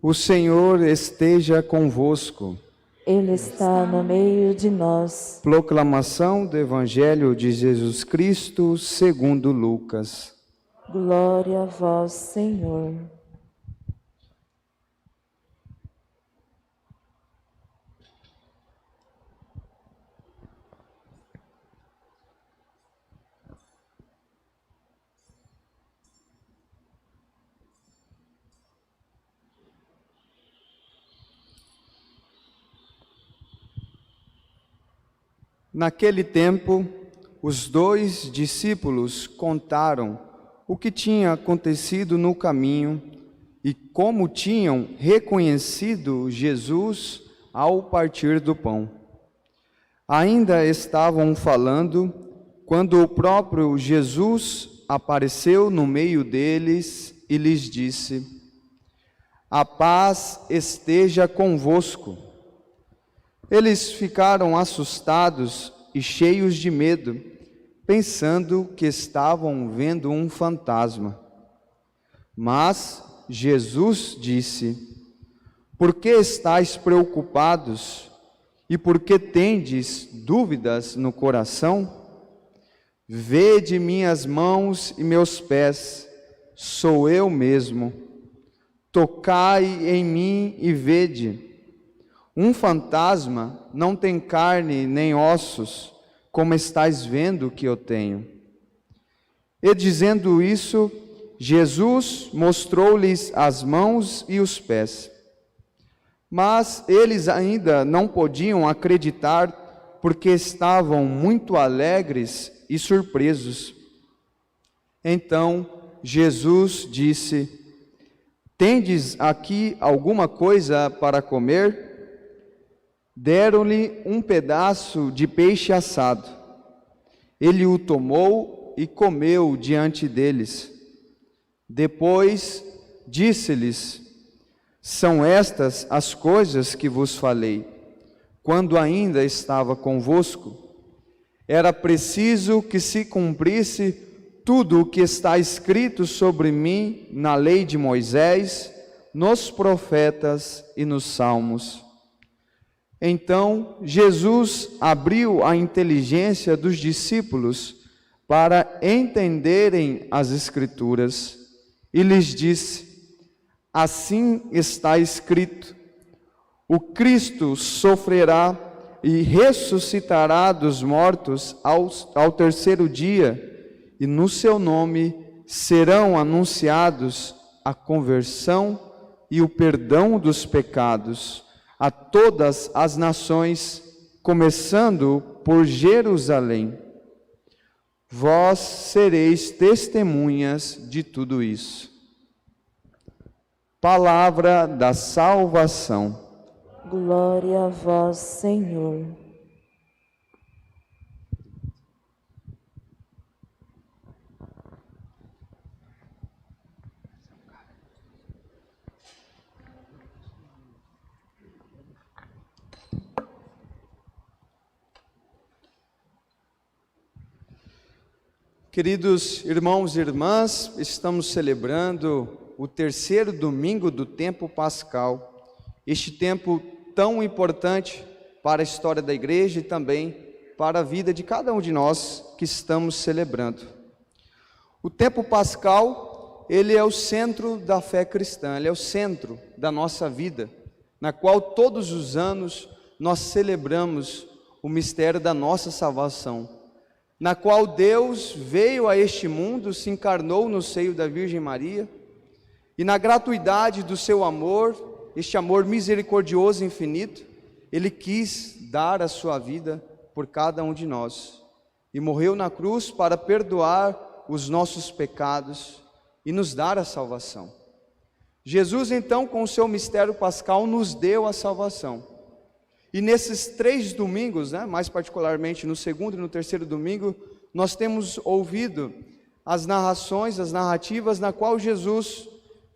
O Senhor esteja convosco. Ele está no meio de nós. Proclamação do Evangelho de Jesus Cristo segundo Lucas. Glória a vós, Senhor. Naquele tempo, os 2 discípulos contaram o que tinha acontecido no caminho e como tinham reconhecido Jesus ao partir do pão. Ainda estavam falando quando o próprio Jesus apareceu no meio deles e lhes disse: "A paz esteja convosco." Eles ficaram assustados e cheios de medo, pensando que estavam vendo um fantasma. Mas Jesus disse: "Por que estáis preocupados e por que tendes dúvidas no coração? Vede minhas mãos e meus pés, sou eu mesmo. Tocai em mim e vede. Um fantasma não tem carne nem ossos, como estáis vendo que eu tenho." E dizendo isso, Jesus mostrou-lhes as mãos e os pés. Mas eles ainda não podiam acreditar, porque estavam muito alegres e surpresos. Então Jesus disse: "Tendes aqui alguma coisa para comer?" Deram-lhe um pedaço de peixe assado. Ele o tomou e comeu diante deles. Depois disse-lhes: "São estas as coisas que vos falei, quando ainda estava convosco. Era preciso que se cumprisse tudo o que está escrito sobre mim na lei de Moisés, nos profetas e nos salmos." Então Jesus abriu a inteligência dos discípulos para entenderem as Escrituras e lhes disse: "Assim está escrito: o Cristo sofrerá e ressuscitará dos mortos ao terceiro dia, e no seu nome serão anunciados a conversão e o perdão dos pecados a todas as nações, começando por Jerusalém. Vós sereis testemunhas de tudo isso." Palavra da salvação. Glória a vós, Senhor. Queridos irmãos e irmãs, estamos celebrando o terceiro domingo do tempo pascal, este tempo tão importante para a história da igreja e também para a vida de cada um de nós que estamos celebrando. O tempo pascal, ele é o centro da fé cristã, ele é o centro da nossa vida, na qual todos os anos nós celebramos o mistério da nossa salvação, na qual Deus veio a este mundo, se encarnou no seio da Virgem Maria, e na gratuidade do seu amor, este amor misericordioso e infinito, Ele quis dar a sua vida por cada um de nós, e morreu na cruz para perdoar os nossos pecados e nos dar a salvação. Jesus, então, com o seu mistério pascal, nos deu a salvação. E nesses 3 domingos, mais particularmente no segundo e no terceiro domingo, nós temos ouvido as narrações, as narrativas na qual Jesus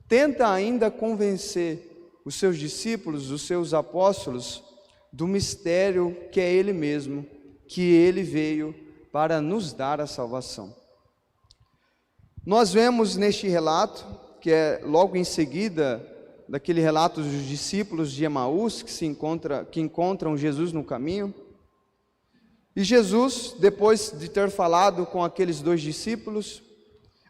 tenta ainda convencer os seus discípulos, os seus apóstolos, do mistério que é Ele mesmo, que Ele veio para nos dar a salvação. Nós vemos neste relato, que é logo em seguida daquele relato dos discípulos de Emaús que encontram Jesus no caminho. E Jesus, depois de ter falado com aqueles dois discípulos,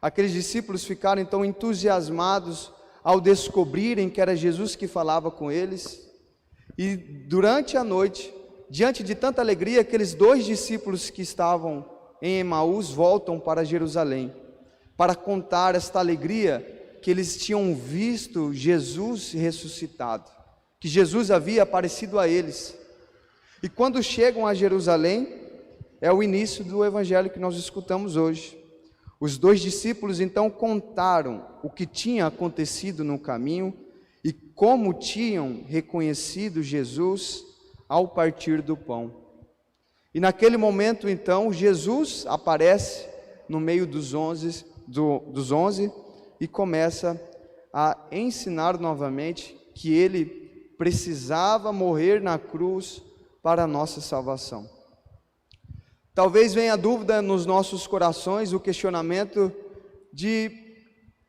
aqueles discípulos ficaram então entusiasmados ao descobrirem que era Jesus que falava com eles. E durante a noite, diante de tanta alegria, aqueles dois discípulos que estavam em Emaús voltam para Jerusalém, para contar esta alegria que eles tinham visto Jesus ressuscitado, que Jesus havia aparecido a eles. E quando chegam a Jerusalém, é o início do evangelho que nós escutamos hoje. Os dois discípulos então contaram o que tinha acontecido no caminho e como tinham reconhecido Jesus ao partir do pão. E naquele momento então Jesus aparece no meio dos 11 e começa a ensinar novamente que ele precisava morrer na cruz para a nossa salvação. Talvez venha a dúvida nos nossos corações, o questionamento de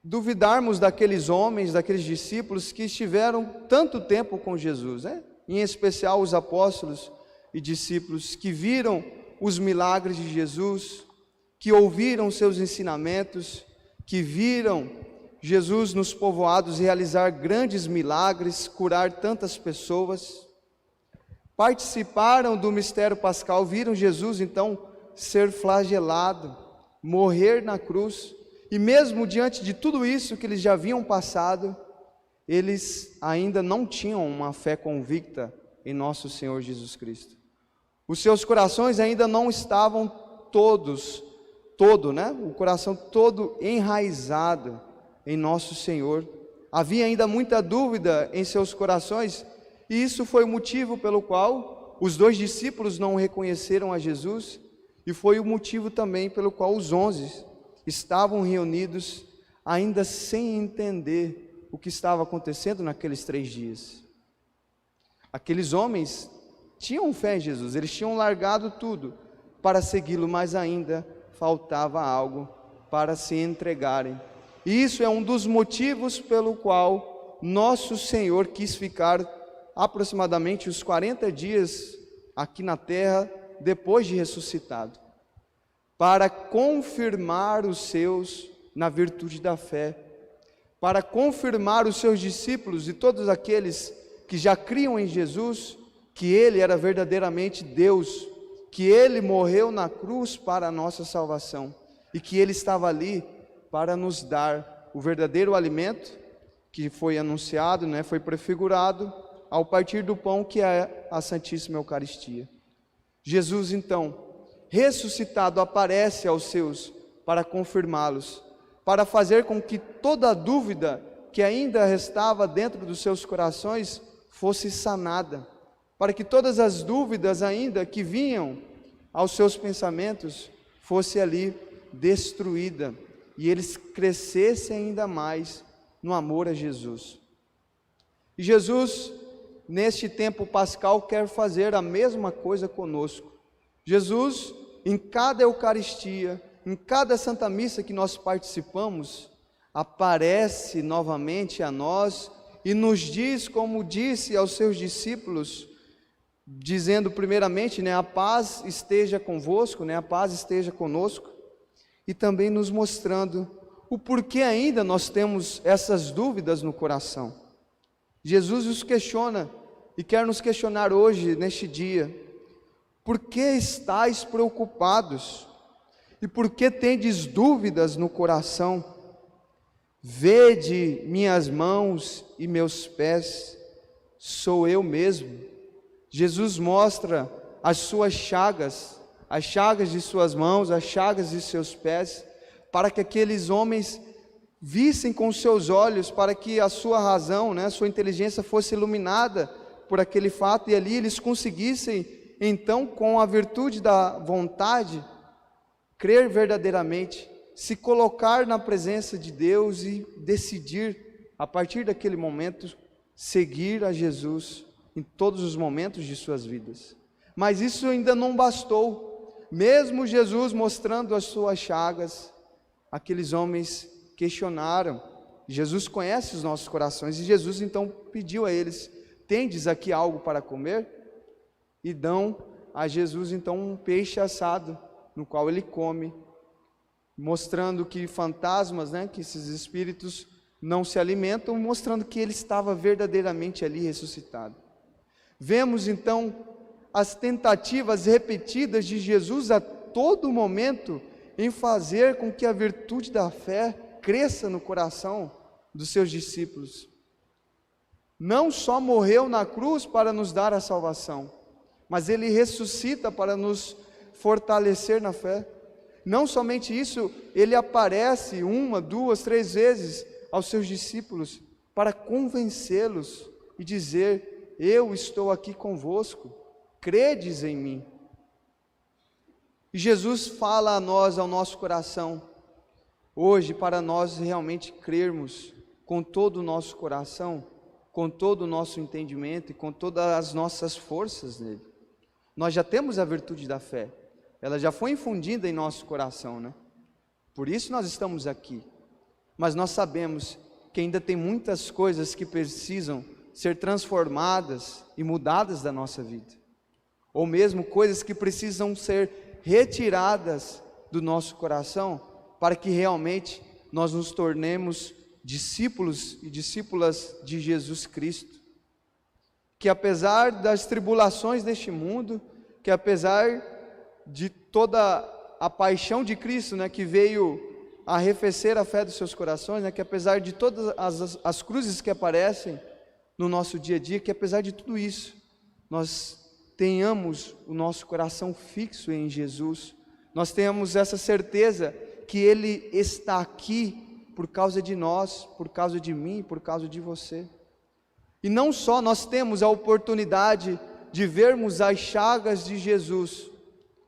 duvidarmos daqueles homens, daqueles discípulos que estiveram tanto tempo com Jesus, né? Em especial os apóstolos e discípulos que viram os milagres de Jesus, que ouviram seus ensinamentos, que viram Jesus nos povoados realizar grandes milagres, curar tantas pessoas, participaram do mistério pascal, viram Jesus então ser flagelado, morrer na cruz, e mesmo diante de tudo isso que eles já haviam passado, eles ainda não tinham uma fé convicta em nosso Senhor Jesus Cristo. Os seus corações ainda não estavam o coração todo enraizado em nosso Senhor. Havia ainda muita dúvida em seus corações, e isso foi o motivo pelo qual os dois discípulos não reconheceram a Jesus, e foi o motivo também pelo qual os 11 estavam reunidos, ainda sem entender o que estava acontecendo naqueles 3 dias. Aqueles homens tinham fé em Jesus, eles tinham largado tudo para segui-lo, mas ainda faltava algo para se entregarem. E isso é um dos motivos pelo qual nosso Senhor quis ficar aproximadamente os 40 dias aqui na terra, depois de ressuscitado, para confirmar os seus na virtude da fé, para confirmar os seus discípulos e todos aqueles que já criam em Jesus, que Ele era verdadeiramente Deus, que Ele morreu na cruz para a nossa salvação, e que Ele estava ali para nos dar o verdadeiro alimento, que foi anunciado, foi prefigurado, ao partir do pão que é a Santíssima Eucaristia. Jesus então, ressuscitado, aparece aos seus para confirmá-los, para fazer com que toda dúvida que ainda restava dentro dos seus corações fosse sanada, para que todas as dúvidas ainda que vinham aos seus pensamentos fosse ali destruída, e eles crescessem ainda mais no amor a Jesus. E Jesus, neste tempo pascal, quer fazer a mesma coisa conosco. Jesus, em cada Eucaristia, em cada Santa Missa que nós participamos, aparece novamente a nós e nos diz, como disse aos seus discípulos, dizendo primeiramente, a paz esteja convosco, a paz esteja conosco, e também nos mostrando o porquê ainda nós temos essas dúvidas no coração. Jesus os questiona e quer nos questionar hoje, neste dia: por que estáis preocupados? E por que tendes dúvidas no coração? Vede minhas mãos e meus pés, sou eu mesmo. Jesus mostra as suas chagas, as chagas de suas mãos, as chagas de seus pés, para que aqueles homens vissem com seus olhos, para que a sua razão, a sua inteligência fosse iluminada por aquele fato, e ali eles conseguissem, então, com a virtude da vontade, crer verdadeiramente, se colocar na presença de Deus e decidir, a partir daquele momento, seguir a Jesus em todos os momentos de suas vidas. Mas isso ainda não bastou. Mesmo Jesus mostrando as suas chagas, aqueles homens questionaram Jesus conhece os nossos corações, e Jesus então pediu a eles: tendes aqui algo para comer? E dão a Jesus então um peixe assado, no qual ele come, mostrando que fantasmas, que esses espíritos não se alimentam, mostrando que ele estava verdadeiramente ali ressuscitado. Vemos então as tentativas repetidas de Jesus a todo momento em fazer com que a virtude da fé cresça no coração dos seus discípulos. Não só morreu na cruz para nos dar a salvação, mas ele ressuscita para nos fortalecer na fé. Não somente isso, ele aparece 1, 2, 3 vezes aos seus discípulos para convencê-los e dizer: eu estou aqui convosco, credes em mim. E Jesus fala a nós, ao nosso coração, hoje, para nós realmente crermos com todo o nosso coração, com todo o nosso entendimento e com todas as nossas forças nele. Nós já temos a virtude da fé, ela já foi infundida em nosso coração, Por isso nós estamos aqui, mas nós sabemos que ainda tem muitas coisas que precisam ser transformadas e mudadas da nossa vida, ou mesmo coisas que precisam ser retiradas do nosso coração, para que realmente nós nos tornemos discípulos e discípulas de Jesus Cristo, que apesar das tribulações deste mundo, que apesar de toda a paixão de Cristo, que veio arrefecer a fé dos seus corações, que apesar de todas as cruzes que aparecem no nosso dia a dia, que apesar de tudo isso, nós tenhamos o nosso coração fixo em Jesus, nós tenhamos essa certeza que Ele está aqui por causa de nós, por causa de mim, por causa de você. E não só nós temos a oportunidade de vermos as chagas de Jesus,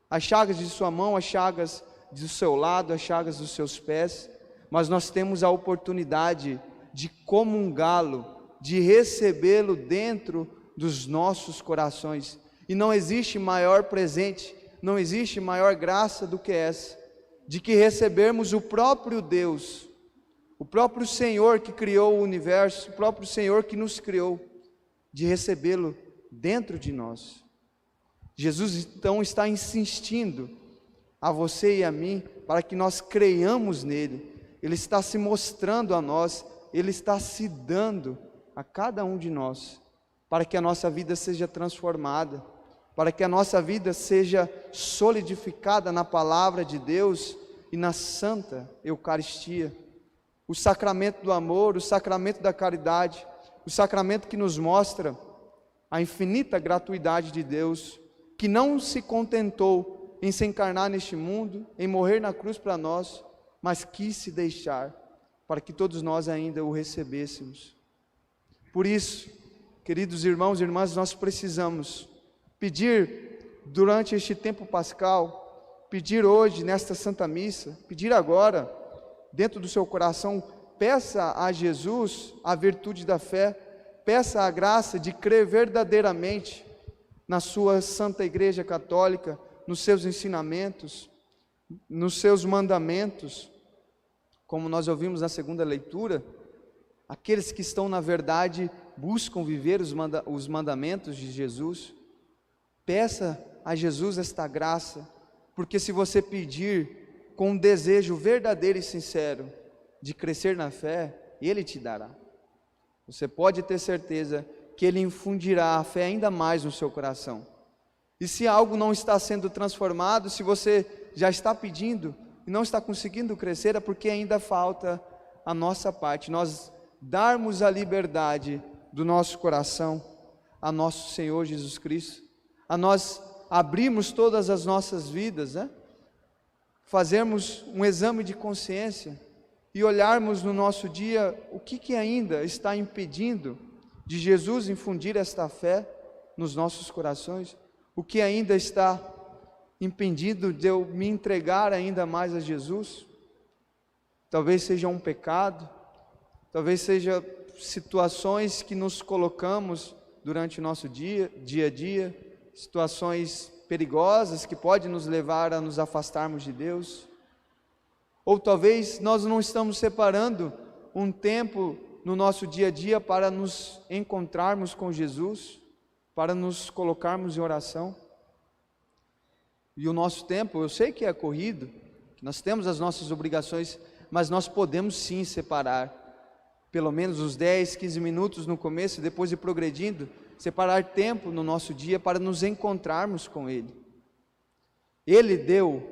as chagas de sua mão, as chagas do seu lado, as chagas dos seus pés, mas nós temos a oportunidade de comungá-lo, de recebê-lo dentro dos nossos corações. E não existe maior presente, não existe maior graça do que essa, de que recebermos o próprio Deus, o próprio Senhor que criou o universo, o próprio Senhor que nos criou, de recebê-lo dentro de nós. Jesus então está insistindo a você e a mim para que nós creiamos nele. Ele está se mostrando a nós, ele está se dando a cada um de nós, para que a nossa vida seja transformada, para que a nossa vida seja solidificada na palavra de Deus e na Santa Eucaristia, o sacramento do amor, o sacramento da caridade, o sacramento que nos mostra a infinita gratuidade de Deus, que não se contentou em se encarnar neste mundo, em morrer na cruz para nós, mas quis se deixar, para que todos nós ainda o recebêssemos. Por isso, queridos irmãos e irmãs, nós precisamos pedir durante este tempo pascal, pedir hoje nesta Santa Missa, pedir agora, dentro do seu coração, peça a Jesus a virtude da fé, peça a graça de crer verdadeiramente na sua Santa Igreja Católica, nos seus ensinamentos, nos seus mandamentos, como nós ouvimos na segunda leitura. Aqueles que estão na verdade buscam viver os mandamentos de Jesus. Peça a Jesus esta graça, porque se você pedir com um desejo verdadeiro e sincero de crescer na fé, Ele te dará. Você pode ter certeza que Ele infundirá a fé ainda mais no seu coração. E se algo não está sendo transformado, se você já está pedindo e não está conseguindo crescer, é porque ainda falta a nossa parte, nós darmos a liberdade do nosso coração a nosso Senhor Jesus Cristo, a nós abrirmos todas as nossas vidas, fazermos um exame de consciência e olharmos no nosso dia o que ainda está impedindo de Jesus infundir esta fé nos nossos corações, o que ainda está impedindo de eu me entregar ainda mais a Jesus. Talvez seja um pecado, talvez seja situações que nos colocamos durante o nosso dia a dia, situações perigosas que podem nos levar a nos afastarmos de Deus, ou talvez nós não estamos separando um tempo no nosso dia a dia para nos encontrarmos com Jesus, para nos colocarmos em oração? E o nosso tempo, eu sei que é corrido, que nós temos as nossas obrigações, mas nós podemos sim separar pelo menos uns 10, 15 minutos no começo, depois ir progredindo, separar tempo no nosso dia para nos encontrarmos com Ele. Ele deu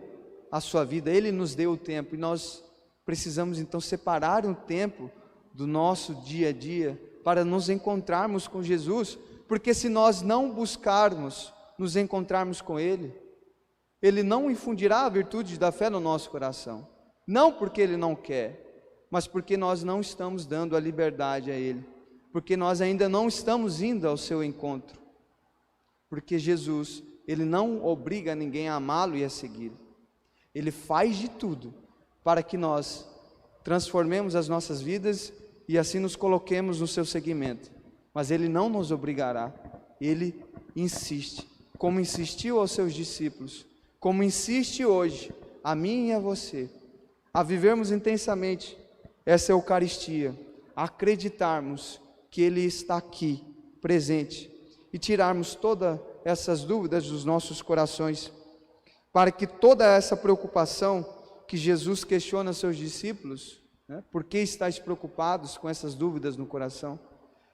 a sua vida, Ele nos deu o tempo, e nós precisamos então separar um tempo do nosso dia a dia para nos encontrarmos com Jesus, porque se nós não buscarmos nos encontrarmos com Ele, Ele não infundirá a virtude da fé no nosso coração, não porque Ele não quer, mas porque nós não estamos dando a liberdade a Ele, porque nós ainda não estamos indo ao seu encontro, porque Jesus, Ele não obriga ninguém a amá-lo e a segui-lo, Ele faz de tudo para que nós transformemos as nossas vidas e assim nos coloquemos no seu seguimento, mas Ele não nos obrigará, Ele insiste, como insistiu aos seus discípulos, como insiste hoje a mim e a você, a vivermos intensamente essa Eucaristia, a acreditarmos que Ele está aqui, presente, e tirarmos todas essas dúvidas dos nossos corações, para que toda essa preocupação que Jesus questiona seus discípulos, por que estáis preocupados com essas dúvidas no coração?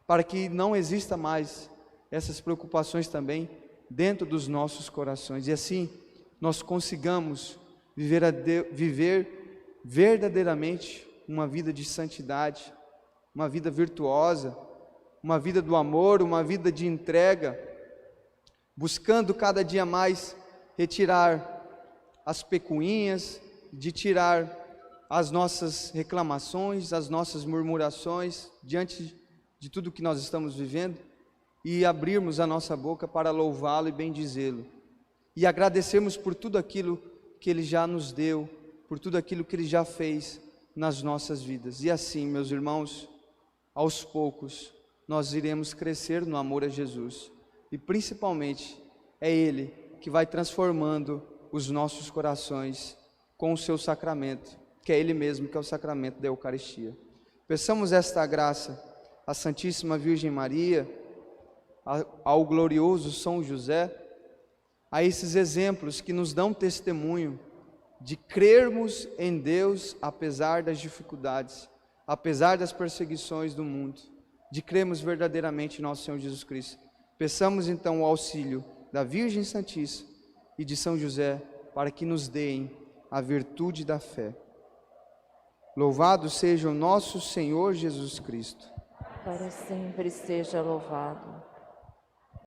Para que não exista mais essas preocupações também dentro dos nossos corações, e assim nós consigamos viver verdadeiramente uma vida de santidade, uma vida virtuosa, uma vida do amor, uma vida de entrega, buscando cada dia mais retirar as pecuinhas, de tirar as nossas reclamações, as nossas murmurações diante de tudo que nós estamos vivendo e abrirmos a nossa boca para louvá-lo e bendizê-lo e agradecermos por tudo aquilo que Ele já nos deu, por tudo aquilo que Ele já fez nas nossas vidas. E assim, meus irmãos, aos poucos nós iremos crescer no amor a Jesus, e principalmente é Ele que vai transformando os nossos corações com o seu sacramento, que é Ele mesmo, que é o sacramento da Eucaristia. Peçamos esta graça à Santíssima Virgem Maria, ao glorioso São José, a esses exemplos que nos dão testemunho de crermos em Deus apesar das dificuldades, apesar das perseguições do mundo, de crermos verdadeiramente em nosso Senhor Jesus Cristo. Peçamos então o auxílio da Virgem Santíssima e de São José para que nos deem a virtude da fé. Louvado seja o nosso Senhor Jesus Cristo. Para sempre seja louvado.